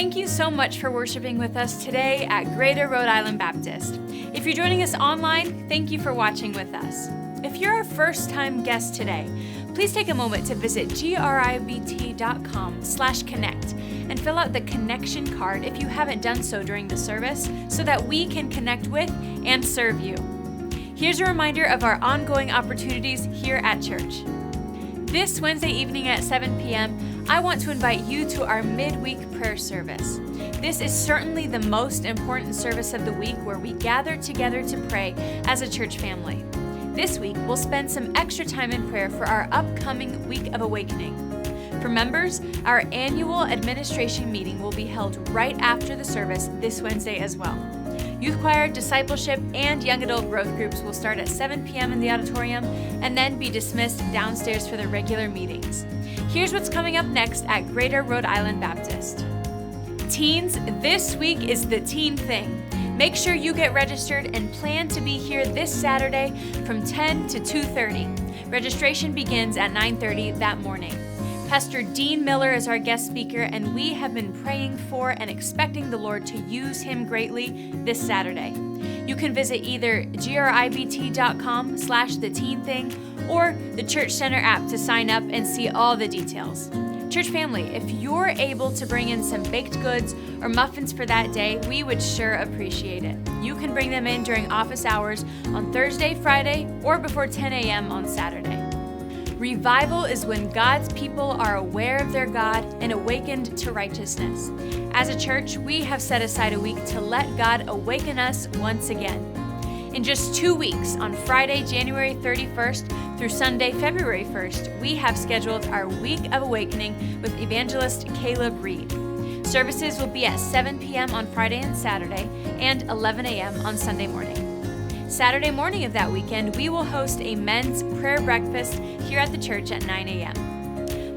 Thank you so much for worshiping with us today at Greater Rhode Island Baptist. If you're joining us online, thank you for watching with us. If you're our first-time guest today, please take a moment to visit gribt.com/connect and fill out the connection card if you haven't done so during the service so that we can connect with and serve you. Here's a reminder of our ongoing opportunities here at church. This Wednesday evening at 7 p.m., I want to invite you to our midweek prayer service. This is certainly the most important service of the week where we gather together to pray as a church family. This week, we'll spend some extra time in prayer for our upcoming Week of Awakening. For members, our annual administration meeting will be held right after the service this Wednesday as well. Youth choir, discipleship, and young adult growth groups will start at 7 p.m. in the auditorium and then be dismissed downstairs for the regular meetings. Here's what's coming up next at Greater Rhode Island Baptist. Teens, this week is the Teen Thing. Make sure you get registered and plan to be here this Saturday from 10 to 2:30. Registration begins at 9:30 that morning. Pastor Dean Miller is our guest speaker, and we have been praying for and expecting the Lord to use him greatly this Saturday. You can visit either gribt.com/theteenthing or the Church Center app to sign up and see all the details. Church family, if you're able to bring in some baked goods or muffins for that day, we would sure appreciate it. You can bring them in during office hours on Thursday, Friday, or before 10 a.m. on Saturday. Revival is when God's people are aware of their God and awakened to righteousness. As a church, we have set aside a week to let God awaken us once again. In just 2 weeks, on Friday, January 31st through Sunday, February 1st, we have scheduled our Week of Awakening with evangelist Caleb Reed. Services will be at 7 p.m. on Friday and Saturday and 11 a.m. on Sunday morning. Saturday morning of that weekend, we will host a men's prayer breakfast here at the church at 9 a.m.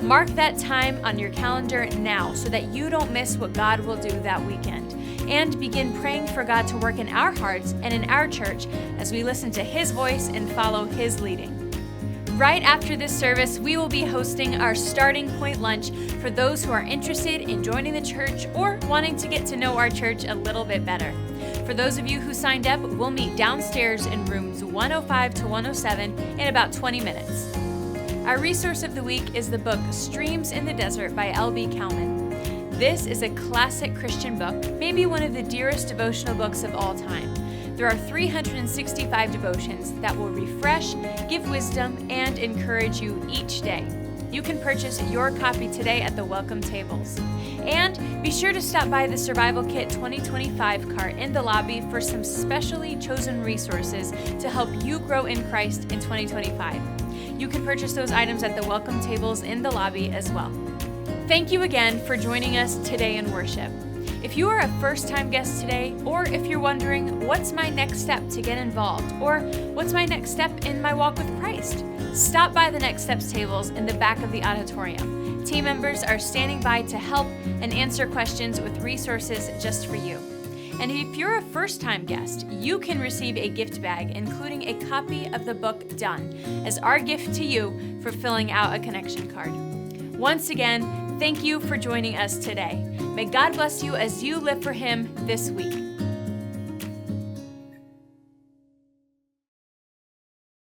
Mark that time on your calendar now so that you don't miss what God will do that weekend, and begin praying for God to work in our hearts and in our church as we listen to His voice and follow His leading. Right after this service, we will be hosting our starting point lunch for those who are interested in joining the church or wanting to get to know our church a little bit better. For those of you who signed up, we'll meet downstairs in rooms 105 to 107 in about 20 minutes. Our resource of the week is the book Streams in the Desert by L.B. Cowman. This is a classic Christian book, maybe one of the dearest devotional books of all time. There are 365 devotions that will refresh, give wisdom, and encourage you each day. You can purchase your copy today at the welcome tables. And be sure to stop by the Survival Kit 2025 cart in the lobby for some specially chosen resources to help you grow in Christ in 2025. You can purchase those items at the welcome tables in the lobby as well. Thank you again for joining us today in worship. If you are a first-time guest today, or if you're wondering, what's my next step to get involved, or what's my next step in my walk with Christ, stop by the Next Steps tables in the back of the auditorium. Team members are standing by to help and answer questions with resources just for you. And if you're a first-time guest, you can receive a gift bag, including a copy of the book Done, as our gift to you for filling out a connection card. Once again, thank you for joining us today. May God bless you as you live for Him this week.